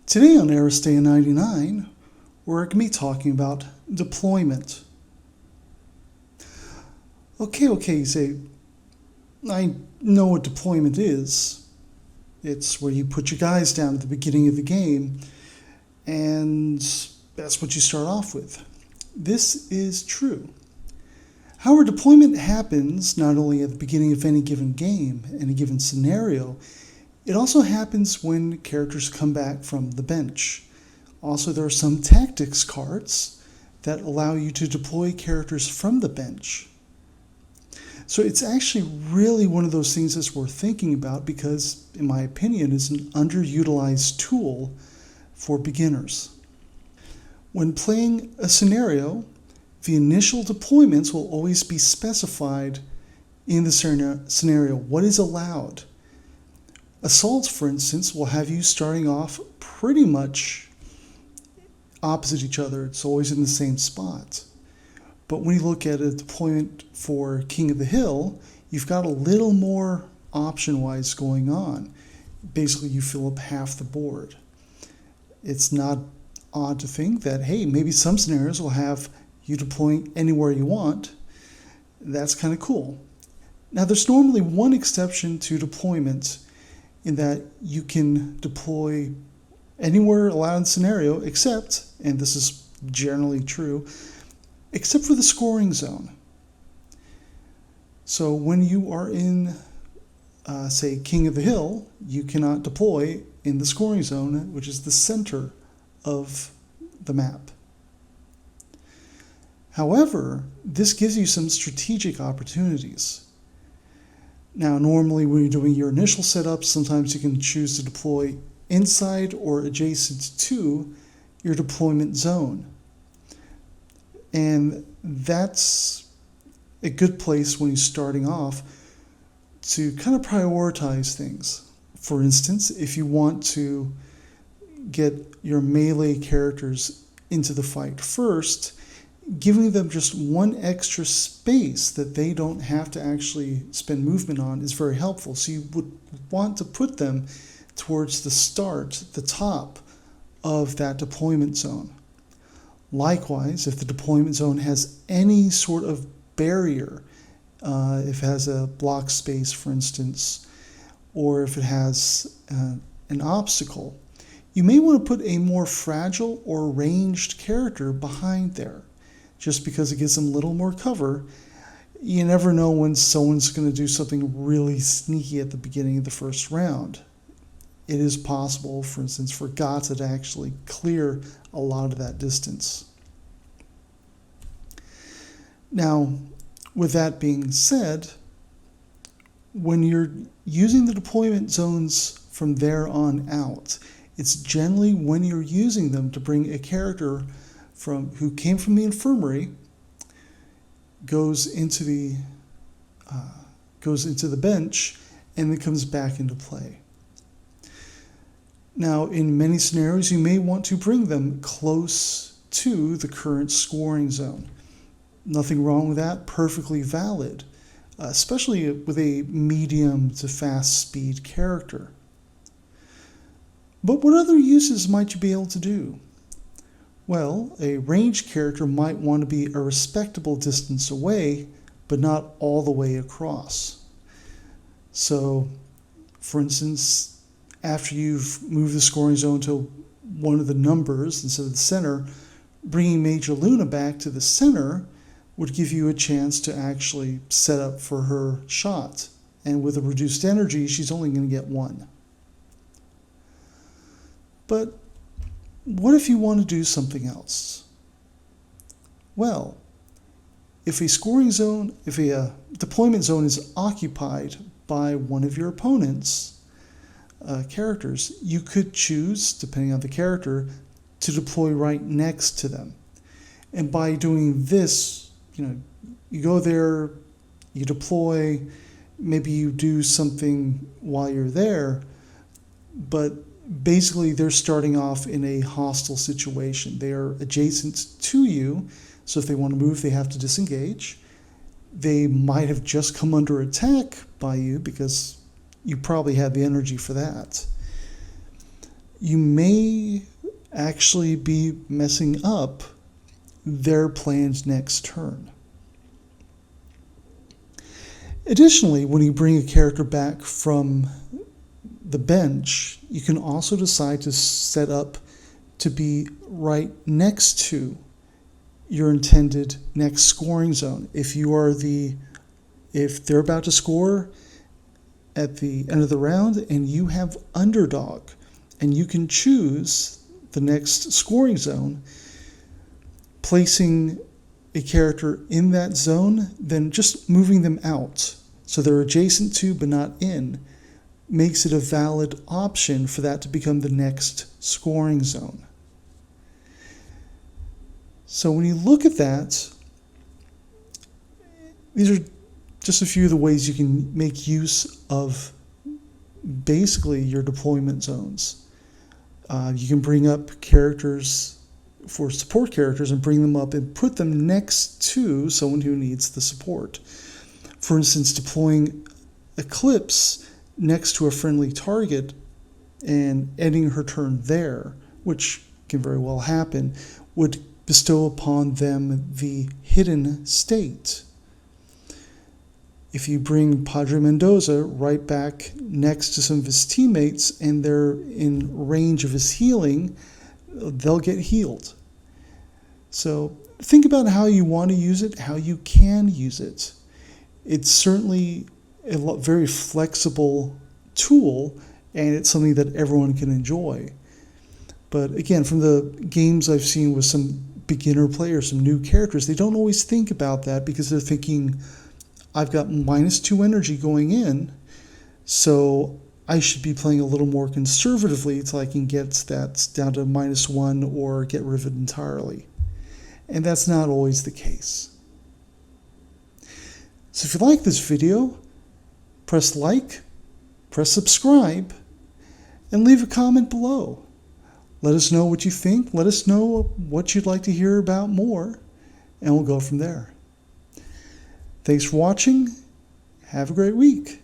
Today on Aristeia 99, we're going to be talking about deployment. Okay, you say, I know what deployment is. It's where you put your guys down at the beginning of the game, and that's what you start off with. This is true. However, deployment happens not only at the beginning of any given game, any given scenario, it also happens when characters come back from the bench. Also, there are some tactics cards that allow you to deploy characters from the bench. So it's actually really one of those things that's worth thinking about because, in my opinion, it's an underutilized tool for beginners. When playing a scenario, the initial deployments will always be specified in the scenario. What is allowed? Assaults, for instance, will have you starting off pretty much opposite each other. It's always in the same spot. But when you look at a deployment for King of the Hill, you've got a little more option-wise going on. Basically, you fill up half the board. It's not odd to think that, hey, maybe some scenarios will have you deploying anywhere you want. That's kind of cool. Now, there's normally one exception to deployment in that you can deploy anywhere allowed in the scenario except, and this is generally true, except for the scoring zone. So when you are in, say, King of the Hill, you cannot deploy in the scoring zone, which is the center of the map. However, this gives you some strategic opportunities. Now, normally when you're doing your initial setup, sometimes you can choose to deploy inside or adjacent to your deployment zone. And that's a good place when you're starting off to kind of prioritize things. For instance, if you want to get your melee characters into the fight first, giving them just one extra space that they don't have to actually spend movement on is very helpful. So you would want to put them towards the start, the top of that deployment zone. Likewise, if the deployment zone has any sort of barrier, if it has a block space, for instance, or if it has an obstacle, you may want to put a more fragile or ranged character behind there. Just because it gives them a little more cover. You never know when someone's going to do something really sneaky at the beginning of the first round. It is possible, for instance, for Gata to actually clear a lot of that distance. Now, with that being said, when you're using the deployment zones from there on out, it's generally when you're using them to bring a character who came from the infirmary, goes into the bench, and then comes back into play. Now, in many scenarios, you may want to bring them close to the current scoring zone. Nothing wrong with that, perfectly valid, especially with a medium to fast speed character. But what other uses might you be able to do? Well, a ranged character might want to be a respectable distance away, but not all the way across. So, for instance, after you've moved the scoring zone to one of the numbers instead of the center, bringing Major Luna back to the center would give you a chance to actually set up for her shot. And with a reduced energy, she's only going to get one. But what if you want to do something else? Well, if a deployment zone is occupied by one of your opponent's characters, you could choose, depending on the character, to deploy right next to them. And by doing this, you go there, you deploy, maybe you do something while you're there, but basically they're starting off in a hostile situation. They are adjacent to you, so if they want to move, they have to disengage. They might have just come under attack by you because you probably had the energy for that. you may actually be messing up their planned next turn. Additionally, when you bring a character back from the bench, you can also decide to set up to be right next to your intended next scoring zone. If they're about to score at the end of the round and you have underdog and you can choose the next scoring zone, placing a character in that zone, then just moving them out so they're adjacent to but not in makes it a valid option for that to become the next scoring zone. So when you look at that, these are just a few of the ways you can make use of basically your deployment zones. You can bring up characters for support characters and bring them up and put them next to someone who needs the support. For instance, deploying Eclipse next to a friendly target and ending her turn there, which can very well happen, would bestow upon them the hidden state. If you bring Padre Mendoza right back next to some of his teammates and they're in range of his healing, they'll get healed. So think about how you want to use it, how you can use it. It's certainly a very flexible tool, and it's something that everyone can enjoy. But again, from the games I've seen with some beginner players, some new characters, they don't always think about that because they're thinking, I've got -2 energy going in, so I should be playing a little more conservatively until I can get that down to -1 or get rid of it entirely. And that's not always the case. So if you like this video, press like, press subscribe, and leave a comment below. Let us know what you think. Let us know what you'd like to hear about more, and we'll go from there. Thanks for watching. Have a great week.